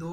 2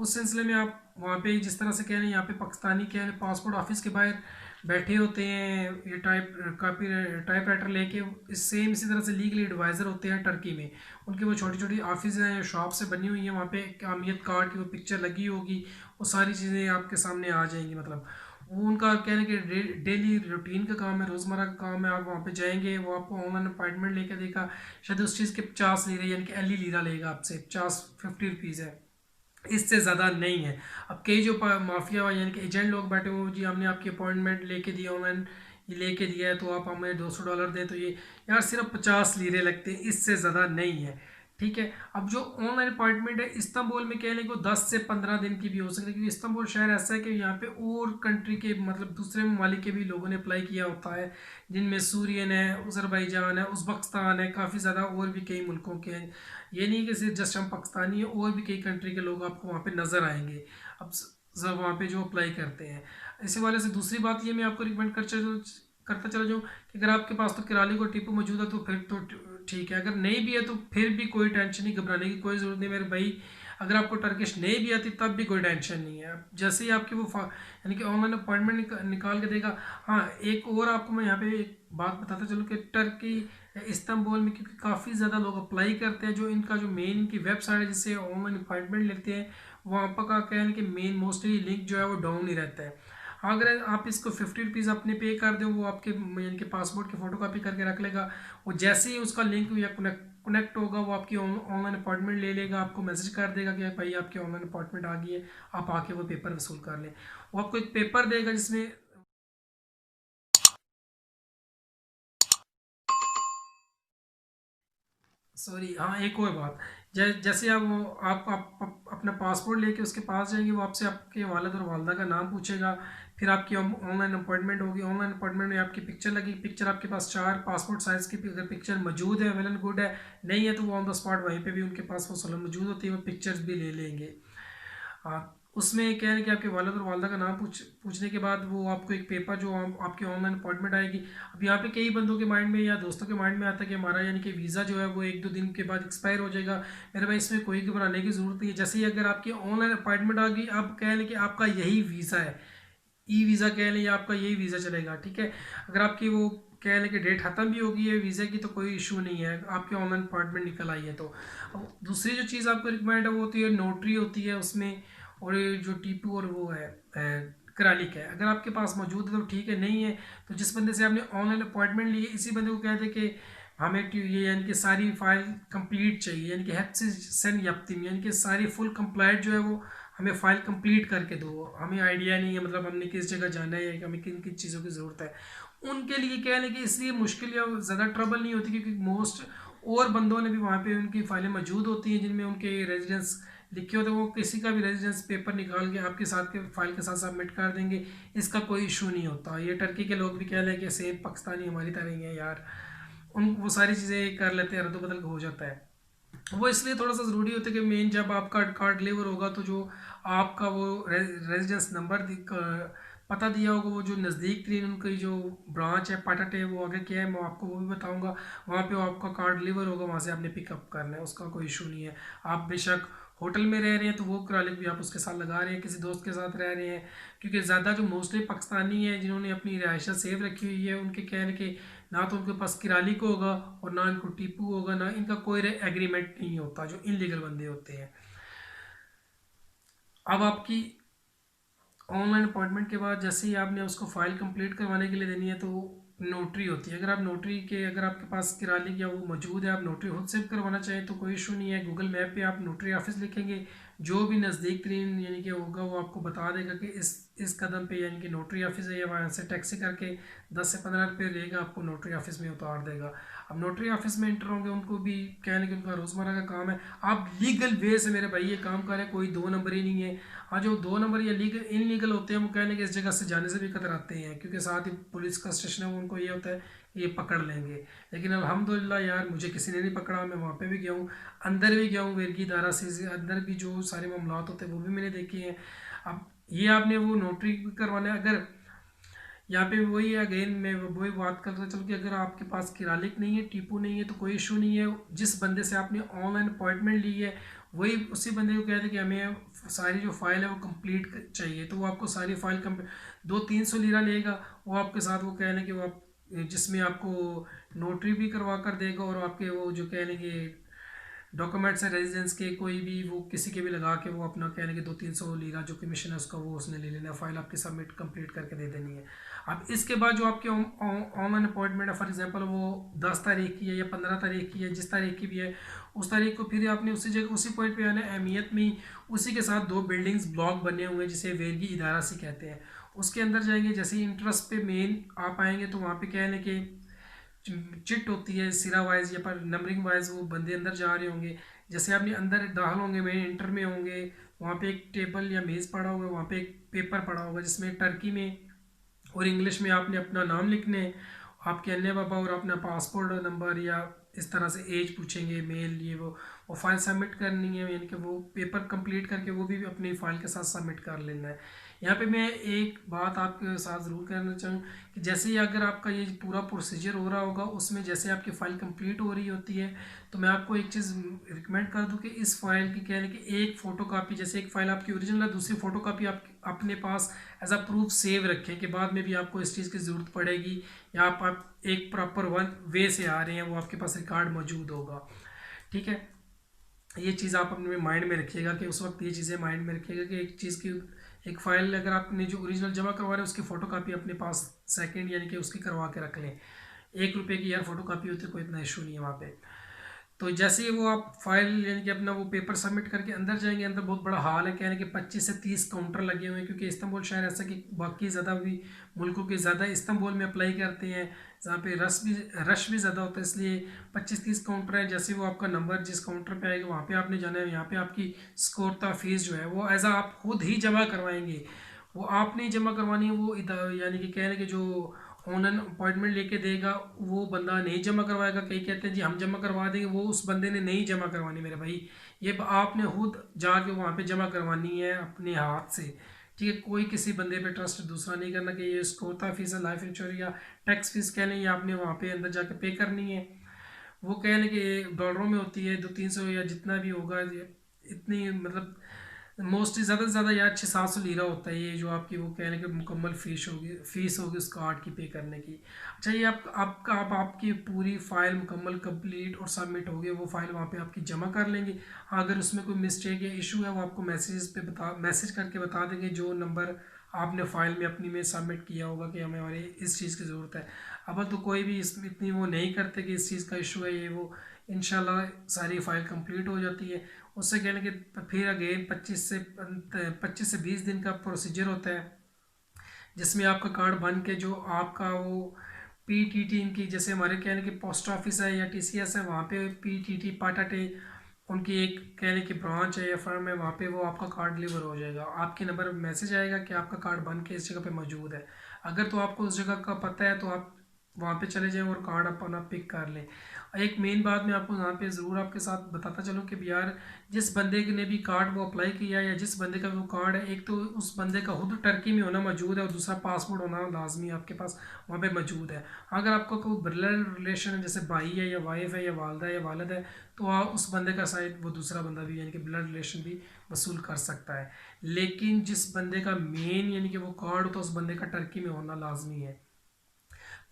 उस सिलसिले में आप वहाँ पे जिस तरह से कह रहे हैं, यहाँ पे पाकिस्तानी कह रहे हैं पासपोर्ट ऑफिस के बाहर बैठे होते हैं, ये टाइप राइटर लेके, सेम इसी तरह से लीगल एडवाइज़र होते हैं टर्की में। उनकी वो छोटी छोटी ऑफिस हैं, शॉप से बनी हुई हैं, वहाँ पे अहमियत कार्ड की वो पिक्चर लगी होगी, वो सारी चीज़ें आपके सामने आ जाएंगी। मतलब वो उनका कह रहे हैं कि डेली रूटीन का काम है, रोज़मर्रा का काम है। आप वहाँ पे जाएंगे, वो आपको ऑनलाइन अपॉइंटमेंट लेकर देगा, शायद उस चीज़ के 50 लीरे यानी कि 80 लीरा लेगा आपसे, 50 रुपीज़ है, इससे ज़्यादा नहीं है। अब कई जो माफिया यानी कि एजेंट लोग बैठे हुए, जी हमने आपकी अपॉइंटमेंट लेके दिया ऑनलाइन, ये लेके दिया है तो आप हमें $200 दें, तो ये यार सिर्फ 50 लीरे लगते हैं, इससे ज़्यादा नहीं है। ठीक है। अब जो ऑनलाइन अपॉइंटमेंट है इस्तांबुल में कह लें कि 10 से 15 दिन की भी हो सकती है, क्योंकि इस्तांबुल शहर ऐसा है कि यहाँ पे और कंट्री के मतलब दूसरे ममालिक के भी लोगों ने अप्लाई किया होता है, जिनमें सूरियन है, अज़रबैजान है, उज़्बेकिस्तान है, काफ़ी ज़्यादा और भी कई मुल्कों के हैं। ये नहीं कि सिर्फ जस्ट हम पाकिस्तानी है, और भी कई कंट्री के लोग आपको वहाँ पे नज़र आएंगे अब सब वहाँ पे जो अप्लाई करते हैं। इसी वाले से दूसरी बात ये मैं आपको रिकमेंड करता चला जाऊँ कि अगर आपके पास तो किराली को टिपू मौजूद है तो फिर तो ठीक है, अगर नहीं भी है तो फिर भी कोई टेंशन नहीं, घबराने की कोई ज़रूरत नहीं मेरे भाई। अगर आपको टर्किश नहीं भी आती तब भी कोई टेंशन नहीं है। जैसे ही आपकी वो यानी कि ऑनलाइन अपॉइंटमेंट निकाल के देगा। हाँ, एक और आपको मैं यहाँ पे एक बात बताता चलूँ कि टर्की इस्तांबुल में क्योंकि काफ़ी ज़्यादा लोग अप्लाई करते हैं, जो इनका जो मेन इनकी वेबसाइट है जिससे ऑनलाइन अपॉइंटमेंट लेते हैं, वहाँ पर का क्या है कि मेन मोस्टली लिंक जो है वो डाउन ही रहता है। अगर आप इसको 50 रुपीज़ अपने पे कर दो, वो आपके यानी कि पासपोर्ट की फ़ोटो कापी करके रख लेगा। वो जैसे ही उसका लिंक या कनेक्ट होगा, वो आपकी ऑनलाइन अपॉइंटमेंट ले लेगा, आपको मैसेज कर देगा कि भाई आपकी ऑनलाइन अपॉइंटमेंट आ गई है, आप आके वो पेपर वसूल कर लें। वो आपको एक पेपर देगा जिसमें सॉरी, हाँ एक और बात, जैसे आप वो अपना पासपोर्ट लेके उसके पास जाएंगे, वो आपसे आपके वालिद और वालदा का नाम पूछेगा। फिर आपकी ऑनलाइन अपॉइंटमेंट होगी। ऑनलाइन अपॉइंटमेंट में आपकी पिक्चर लगी, पिक्चर आपके पास 4 पासपोर्ट साइज़ की अगर पिक्चर मौजूद है वेल एंड गुड है, नहीं है तो वो ऑन द स्पॉट वहीं पे भी उनके पास वो सलाह मौजूद होती है, वो पिक्चर्स भी ले लेंगे। हाँ, उसमें क्या है कि आपके वालिद और वालदा का नाम पूछने के बाद वो आपको एक पेपर जो आपकी ऑनलाइन अपॉइंटमेंट आएगी। अब यहाँ पे कई बंदों के माइंड में या दोस्तों के माइंड में आता है कि हमारा यानी कि वीज़ा जो है वो 1-2 दिन के बाद एक्सपायर हो जाएगा। मेरे भाई इसमें कोई घबराने की ज़रूरत नहीं है। जैसे ही अगर आपकी ऑनलाइन अपॉइंटमेंट आ गई, अब कह लें कि आपका यही वीज़ा है, ई वीज़ा कह लें, या आपका यही वीज़ा चलेगा। ठीक है। अगर आपकी वो कह लें कि डेट ख़त्म भी होगी है वीज़ा की, तो कोई इशू नहीं है, आपकी ऑनलाइन अपॉइंटमेंट निकल आई है तो। अब दूसरी जो चीज़ आपको रिकमेंड है वो होती है नोटरी होती है उसमें, और ये जो टीपू और वो है करालिक है, अगर आपके पास मौजूद है तो ठीक है, नहीं है तो जिस बंदे से आपने ऑनलाइन अपॉइंटमेंट ली है इसी बंदे को कह दे कि हमें ये यानी कि सारी फाइल कंप्लीट चाहिए, यानी कि हेप्सी सेन यप्तिम, यानी कि सारी फुल कंप्लाइट जो है वो हमें फ़ाइल कंप्लीट करके दो। हमें आइडिया नहीं है मतलब हमने किस जगह जाना है या हमें किन किन चीज़ों की ज़रूरत है। उनके लिए क्या है कि इसलिए मुश्किल या ज़्यादा ट्रबल नहीं होती, क्योंकि मोस्ट और बंदों ने भी वहाँ पे उनकी फ़ाइलें मौजूद होती हैं जिनमें उनके रेजिडेंस लिखे होते हैं। वो किसी का भी रेजिडेंस पेपर निकाल के आपके साथ के फाइल के साथ सबमिट कर देंगे, इसका कोई इशू नहीं होता। ये टर्की के लोग भी कह लें कि सेम पाकिस्तानी हमारी तरह ही है यार, उन वो सारी चीज़ें कर लेते हैं, रद्द हो जाता है। वो इसलिए थोड़ा सा ज़रूरी होता है कि मेन जब आपका कार्ड डिलीवर होगा तो जो आपका वो रेजिडेंस नंबर पता दिया होगा, वो जो नज़दीक तरीन उनकी जो ब्रांच है पटाटे वो आगे क्या है मैं आपको वो भी बताऊंगा, वहाँ पे वो आपका कार्ड डिलीवर होगा, वहाँ से आपने पिकअप करना है, उसका कोई इशू नहीं है। आप बेशक होटल में रह रहे हैं तो वो करालिक भी आप उसके साथ लगा रहे हैं, किसी दोस्त के साथ रह रहे हैं, क्योंकि ज़्यादा जो मोस्टली पाकिस्तानी है जिन्होंने अपनी रिहाइशा सेव रखी हुई है, उनके कहने के ना तो उनके पास किराली को होगा और ना इनको टीपू होगा, ना इनका कोई एग्रीमेंट नहीं होता, जो इनलीगल बंदे होते हैं। अब आपकी ऑनलाइन अपॉइंटमेंट के बाद जैसे ही आपने उसको फाइल कंप्लीट करवाने के लिए देनी है तो नोटरी होती है। अगर आप नोटरी के अगर आपके पास किराली या वो मौजूद है, आप नोटरी खुद से करवाना चाहें तो कोई इशू नहीं है। गूगल मैप पे आप नोटरी ऑफिस लिखेंगे, जो भी नज़दीक तरीन यानी कि होगा वो आपको बता देगा कि इस कदम पे यानी कि नोटरी ऑफिस है, या वहाँ से टैक्सी करके 10 से 15 रुपये लेगा, आपको नोटरी ऑफिस में उतार देगा। अब नोटरी ऑफिस में इंटर होंगे, उनको भी कहने कि उनका रोज़मर्रा का काम है, आप लीगल वे से मेरे भाई ये काम करें, कोई 2 नंबर ही नहीं है। हाँ, जो 2 नंबर या लीगल इनलीगल होते हैं वो कहने कि इस जगह से जाने से भी कतराते हैं, क्योंकि साथ ही पुलिस का स्टेशन है, उनको ये होता है कि ये पकड़ लेंगे। लेकिन अल्हम्दुलिल्लाह यार मुझे किसी ने नहीं पकड़ा, मैं वहाँ पे भी गया हूँ, अंदर भी गया हूँ, वेरगी दारा से अंदर भी जो सारे मामलात होते हैं वो भी मैंने देखे हैं। अब ये आपने वो नोटरी करवाना है, अगर यहाँ पे वही अगेन मैं वही बात करता चलूँ कि अगर आपके पास किरालिक नहीं है, टीपू नहीं है, तो कोई इशू नहीं है। जिस बंदे से आपने ऑनलाइन अपॉइंटमेंट ली है वही उसी बंदे को कहते हैं कि हमें सारी जो फाइल है वो कंप्लीट चाहिए, तो वो आपको सारी फाइल कम 200-300 लीरा लेगा। वो आपके साथ वो कह लें कि वो आप जिसमें आपको नोटरी भी करवा कर देगा, और आपके वो जो कह लेंगे डॉक्यूमेंट्स है रेजिडेंस के कोई भी वो किसी के भी लगा के वो अपना कह लेंगे 200-300 लीरा जो कमीशन है उसका वो उसने ले लेना है, फाइल आपकी सबमिट कंप्लीट करके दे देनी है। अब इसके बाद जो आपकी ऑनलाइन अपॉइंटमेंट है, फॉर एग्जांपल वो 10 तारीख की है या 15 तारीख की है, जिस तारीख की भी है उस तारीख को फिर आपने उसी जगह उसी पॉइंट पे आना है। अहमियत में उसी के साथ 2 बिल्डिंग्स ब्लॉक बने हुए हैं जिसे वेरगी इदारा से कहते हैं, उसके अंदर जाएंगे। जैसे ही इंटरेस्ट पे मेन आप आएंगे तो वहाँ पे कह लें कि चिट होती है सिरा वाइज या पर नंबरिंग वाइज वो बंदे अंदर जा रहे होंगे। जैसे आपने अंदर दाखिल होंगे, मेन इंटर में होंगे, वहाँ पे एक टेबल या मेज़ पड़ा होगा, वहाँ पे एक पेपर पड़ा होगा जिसमें टर्की में और इंग्लिश में आपने अपना नाम लिखने हैं, आपके अन्य बाबा, और अपना पासपोर्ट नंबर या इस तरह से एज पूछेंगे, मेल ये वो फाइल सबमिट करनी है, यानी कि वो पेपर कंप्लीट करके वो भी अपनी फाइल के साथ सबमिट कर लेना है। यहाँ पे मैं एक बात आपके साथ ज़रूर कहना चाहूँ कि जैसे ही अगर आपका ये पूरा प्रोसीजर हो रहा होगा उसमें जैसे आपकी फ़ाइल कंप्लीट हो रही होती है, तो मैं आपको एक चीज़ रिकमेंड कर दूँ कि इस फाइल की कह लें कि एक फ़ोटो कापी, जैसे एक फ़ाइल आपकी ओरिजिनल है दूसरी फ़ोटो कापी आप अपने पास एज अ प्रूफ सेव रखें कि बाद में भी आपको इस चीज़ की ज़रूरत पड़ेगी, या आप एक प्रॉपर वन वे से आ रहे हैं वो आपके पास रिकॉर्ड मौजूद होगा। ठीक है, ये चीज़ आप अपने माइंड में रखिएगा कि उस वक्त ये चीज़ें माइंड में रखिएगा कि एक चीज़ की एक फ़ाइल अगर आपने जो ओरिजिनल जमा करवा रहे हैं उसकी फ़ोटो कापी अपने पास सेकंड यानी कि उसकी करवा के रख लें। 1 रुपये की यार फ़ोटो कापी होती है, कोई इतना इशू नहीं है वहाँ पे। तो जैसे ही वो आप फाइल यानी कि अपना वो पेपर सबमिट करके अंदर जाएंगे, अंदर बहुत बड़ा हॉल है, कहने के 25 से 30 काउंटर लगे हुए हैं, क्योंकि इस्तांबुल शहर ऐसा कि बाकी ज़्यादा भी मुल्कों के ज़्यादा इस्तांबुल में अप्लाई करते हैं, जहाँ पे रश भी ज़्यादा होता है, इसलिए 25-30 काउंटर है। जैसे वो आपका नंबर जिस काउंटर पे आएगा वहाँ पे आपने जाना है, यहाँ पे आपकी स्कोरता फीस जो है वो एज आप खुद ही जमा करवाएंगे, वो आपने ही जमा करवानी है। वो यानी कि कह रहे कि जो ऑनलाइन अपॉइंटमेंट लेके देगा वो बंदा नहीं जमा करवाएगा। कई कहते हैं जी हम जमा करवा देंगे, वो उस बंदे ने नहीं जमा करवानी मेरे भाई, ये आपने खुद जाके वहाँ पे जमा करवानी है अपने हाथ से। ठीक है, कोई किसी बंदे पे ट्रस्ट दूसरा नहीं करना कि ये इसको होता फीस है, लाइफ इंश्योरेंस या टैक्स फीस कह लें, ये आपने वहाँ पे अंदर जाके पे करनी है। वो कह लें कि डॉलरों में होती है 200-300 या जितना भी होगा, इतनी मतलब मोस्टली ज़्यादा से ज़्यादा यार 600-700 लीरा होता है ये जो आपकी वो कहने की मुकम्मल फ़ीस होगी उस कार्ड की पे करने की। अच्छा, ये आप आपकी पूरी फ़ाइल मुकम्मल कंप्लीट और सबमिट हो गई, वो फ़ाइल वहाँ पे आपकी जमा कर लेंगे। हाँ, अगर उसमें कोई मिस्टेक या इशू है वो आपको मैसेज करके बता देंगे, जो नंबर आपने फ़ाइल में अपनी में सबमिट किया होगा कि हमें हमारी इस चीज़ की ज़रूरत है। अब तो कोई भी इस इतनी वो नहीं करते कि इस चीज़ का इशू है ये वो, इंशाल्लाह सारी फ़ाइल कंप्लीट हो जाती है। उससे कहने कि फिर अगेन 25 से 20 दिन का प्रोसीजर होता है, जिसमें आपका कार्ड बन के जो आपका वो पीटीटी इनकी, जैसे हमारे कहने की पोस्ट ऑफिस है या टीसीएस है, वहाँ पे पीटीटी पाटाटे उनकी एक कहने की ब्रांच है या फर्म है, वहाँ पे वो आपका कार्ड डिलीवर हो जाएगा। आपके नंबर में मैसेज आएगा कि आपका कार्ड बन के इस जगह पे मौजूद है। अगर तो आपको उस जगह का पता है तो आप वहाँ पे चले जाएं और कार्ड अपना पिक कर लें। एक मेन बात मैं आपको यहाँ पे ज़रूर आपके साथ बताता चलूँ कि यार जिस बंदे ने भी कार्ड वो अप्लाई किया या जिस बंदे का वो कार्ड है, एक तो उस बंदे का खुद टर्की में होना मौजूद है और दूसरा पासपोर्ट होना लाजमी आपके पास वहाँ पे मौजूद है। अगर आपका कोई ब्लड रिलेशन है जैसे भाई है या वाइफ है या वालदा है या वालिद है, तो आप उस बंदे का साइड वो दूसरा बंदा भी यानी कि ब्लड रिलेशन भी वसूल कर सकता है। लेकिन जिस बंदे का मेन यानी कि वो कार्ड होता है उस बंदे का टर्की में होना लाजमी है।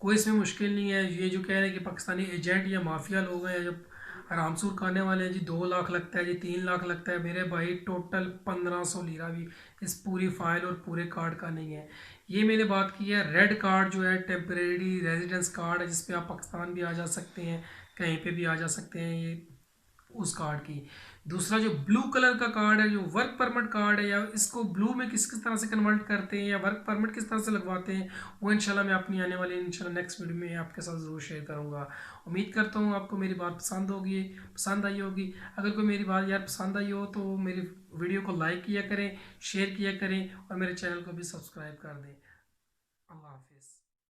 कोई इसमें मुश्किल नहीं है। ये जो कह रहे हैं कि पाकिस्तानी एजेंट या माफिया लोग हैं जब हरामसूर खाने वाले हैं जी, 2 लाख लगता है जी, 3 लाख लगता है, मेरे भाई टोटल 1500 लीरा भी इस पूरी फाइल और पूरे कार्ड का नहीं है। ये मैंने बात की है रेड कार्ड जो है टेम्परेरी रेजिडेंस कार्ड है, जिसपे आप पाकिस्तान भी आ जा सकते हैं, कहीं पे भी आ जा सकते हैं, ये उस कार्ड की। दूसरा जो ब्लू कलर का कार्ड है जो वर्क परमिट कार्ड है, या इसको ब्लू में किस किस तरह से कन्वर्ट करते हैं या वर्क परमिट किस तरह से लगवाते हैं, वो इंशाल्लाह मैं अपनी आने वाली इंशाल्लाह नेक्स्ट वीडियो में आपके साथ ज़रूर शेयर करूँगा। उम्मीद करता हूँ आपको मेरी बात पसंद आई होगी। अगर कोई मेरी बात यार पसंद आई हो तो मेरी वीडियो को लाइक किया करें, शेयर किया करें और मेरे चैनल को भी सब्सक्राइब कर दें। अल्लाह हाफिज़।